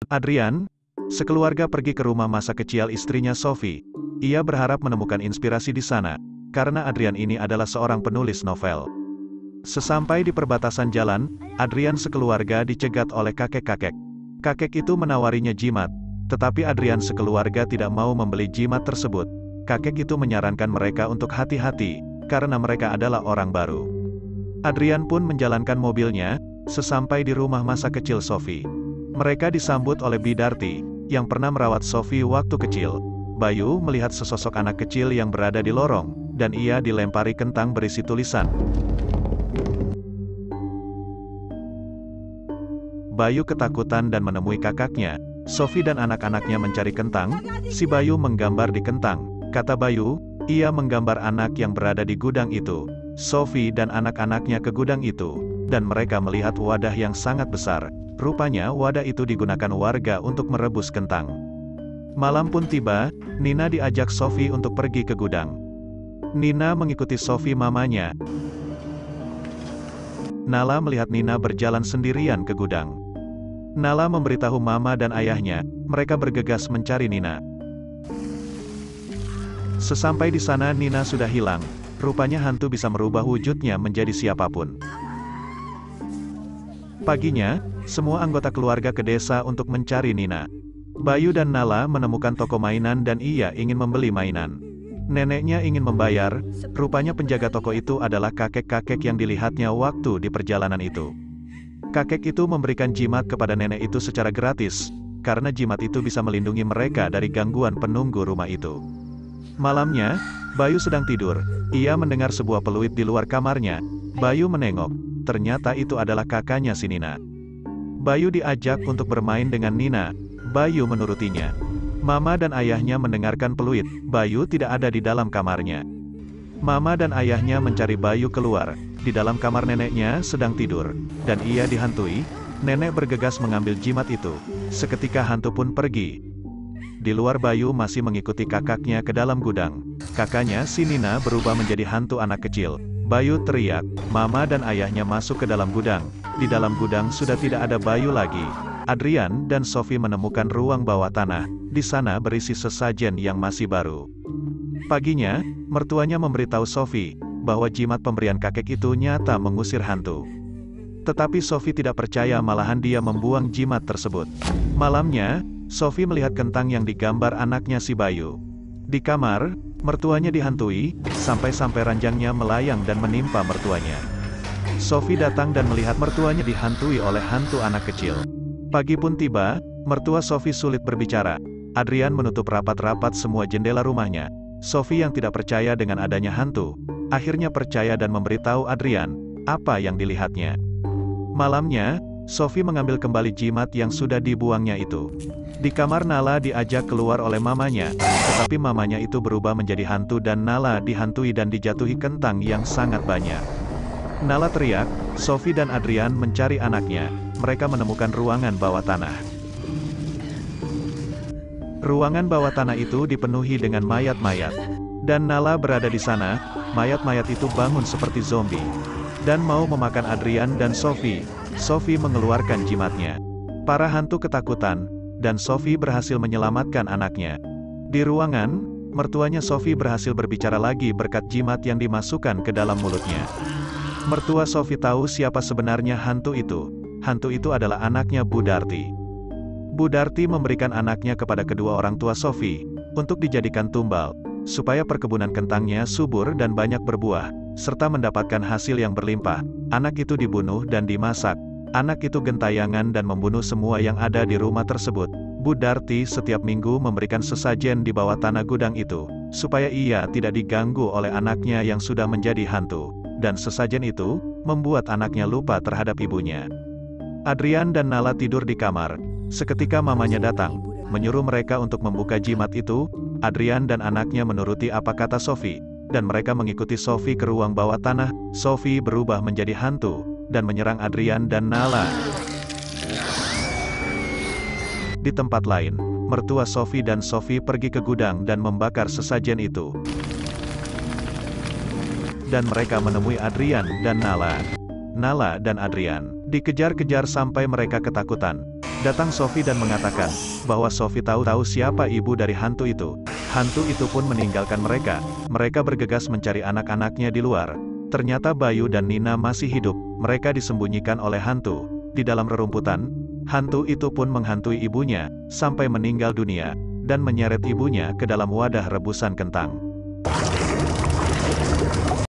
Adrian, sekeluarga pergi ke rumah masa kecil istrinya Sophie. Ia berharap menemukan inspirasi di sana, karena Adrian ini adalah seorang penulis novel. Sesampai di perbatasan jalan, Adrian sekeluarga dicegat oleh kakek-kakek. Kakek itu menawarinya jimat, tetapi Adrian sekeluarga tidak mau membeli jimat tersebut. Kakek itu menyarankan mereka untuk hati-hati, karena mereka adalah orang baru. Adrian pun menjalankan mobilnya, sesampai di rumah masa kecil Sophie. Mereka disambut oleh Bidarti, yang pernah merawat Sophie waktu kecil. Bayu melihat sesosok anak kecil yang berada di lorong, dan ia dilempari kentang berisi tulisan. Bayu ketakutan dan menemui kakaknya. Sophie dan anak-anaknya mencari kentang. Si Bayu menggambar di kentang. Kata Bayu, ia menggambar anak yang berada di gudang itu. Sophie dan anak-anaknya ke gudang itu, dan mereka melihat wadah yang sangat besar. Rupanya wadah itu digunakan warga untuk merebus kentang. Malam pun tiba, Nina diajak Sophie untuk pergi ke gudang. Nina mengikuti Sophie mamanya. Nala melihat Nina berjalan sendirian ke gudang. Nala memberitahu mama dan ayahnya, mereka bergegas mencari Nina. Sesampai di sana Nina sudah hilang, rupanya hantu bisa merubah wujudnya menjadi siapapun. Paginya, semua anggota keluarga ke desa untuk mencari Nina. Bayu dan Nala menemukan toko mainan dan ia ingin membeli mainan. Neneknya ingin membayar, rupanya penjaga toko itu adalah kakek-kakek yang dilihatnya waktu di perjalanan itu. Kakek itu memberikan jimat kepada nenek itu secara gratis, karena jimat itu bisa melindungi mereka dari gangguan penunggu rumah itu. Malamnya, Bayu sedang tidur, ia mendengar sebuah peluit di luar kamarnya. Bayu menengok, ternyata itu adalah kakaknya si Nina. Bayu diajak untuk bermain dengan Nina. Bayu menurutinya. Mama dan ayahnya mendengarkan peluit. Bayu tidak ada di dalam kamarnya. Mama dan ayahnya mencari Bayu keluar. Di dalam kamar neneknya sedang tidur, dan ia dihantui. Nenek bergegas mengambil jimat itu. Seketika hantu pun pergi. Di luar Bayu masih mengikuti kakaknya ke dalam gudang. Kakaknya si Nina berubah menjadi hantu anak kecil. Bayu teriak, mama dan ayahnya masuk ke dalam gudang. Di dalam gudang sudah tidak ada Bayu lagi. Adrian dan Sophie menemukan ruang bawah tanah. Di sana berisi sesajen yang masih baru. Paginya, mertuanya memberitahu Sophie bahwa jimat pemberian kakek itu nyata mengusir hantu. Tetapi Sophie tidak percaya, malahan dia membuang jimat tersebut. Malamnya, Sophie melihat kentang yang digambar anaknya si Bayu. Di kamar, mertuanya dihantui, sampai-sampai ranjangnya melayang dan menimpa mertuanya. Sophie datang dan melihat mertuanya dihantui oleh hantu anak kecil. Pagi pun tiba, mertua Sophie sulit berbicara. Adrian menutup rapat-rapat semua jendela rumahnya. Sophie yang tidak percaya dengan adanya hantu, akhirnya percaya dan memberitahu Adrian apa yang dilihatnya. Malamnya, Sophie mengambil kembali jimat yang sudah dibuangnya itu. Di kamar Nala diajak keluar oleh mamanya, tetapi mamanya itu berubah menjadi hantu dan Nala dihantui dan dijatuhi kentang yang sangat banyak. Nala teriak, Sophie dan Adrian mencari anaknya. Mereka menemukan ruangan bawah tanah. Ruangan bawah tanah itu dipenuhi dengan mayat-mayat. Dan Nala berada di sana, mayat-mayat itu bangun seperti zombie. Dan mau memakan Adrian dan Sophie. Sophie mengeluarkan jimatnya. Para hantu ketakutan, dan Sophie berhasil menyelamatkan anaknya. Di ruangan, mertuanya Sophie berhasil berbicara lagi berkat jimat yang dimasukkan ke dalam mulutnya. Mertua Sophie tahu siapa sebenarnya hantu itu. Hantu itu adalah anaknya Budarti. Budarti memberikan anaknya kepada kedua orang tua Sophie, untuk dijadikan tumbal, supaya perkebunan kentangnya subur dan banyak berbuah, serta mendapatkan hasil yang berlimpah. Anak itu dibunuh dan dimasak. Anak itu gentayangan dan membunuh semua yang ada di rumah tersebut. Budarti setiap minggu memberikan sesajen di bawah tanah gudang itu, supaya ia tidak diganggu oleh anaknya yang sudah menjadi hantu. Dan sesajen itu, membuat anaknya lupa terhadap ibunya. Adrian dan Nala tidur di kamar. Seketika mamanya datang, menyuruh mereka untuk membuka jimat itu. Adrian dan anaknya menuruti apa kata Sophie, dan mereka mengikuti Sophie ke ruang bawah tanah. Sophie berubah menjadi hantu, dan menyerang Adrian dan Nala. Di tempat lain, mertua Sophie dan Sophie pergi ke gudang dan membakar sesajen itu. Dan mereka menemui Adrian dan Nala. Nala dan Adrian dikejar-kejar sampai mereka ketakutan. Datang Sophie dan mengatakan, bahwa Sophie tahu siapa ibu dari hantu itu. Hantu itu pun meninggalkan mereka. Mereka bergegas mencari anak-anaknya di luar. Ternyata Bayu dan Nina masih hidup. Mereka disembunyikan oleh hantu. Di dalam rerumputan, hantu itu pun menghantui ibunya, sampai meninggal dunia, dan menyeret ibunya ke dalam wadah rebusan kentang.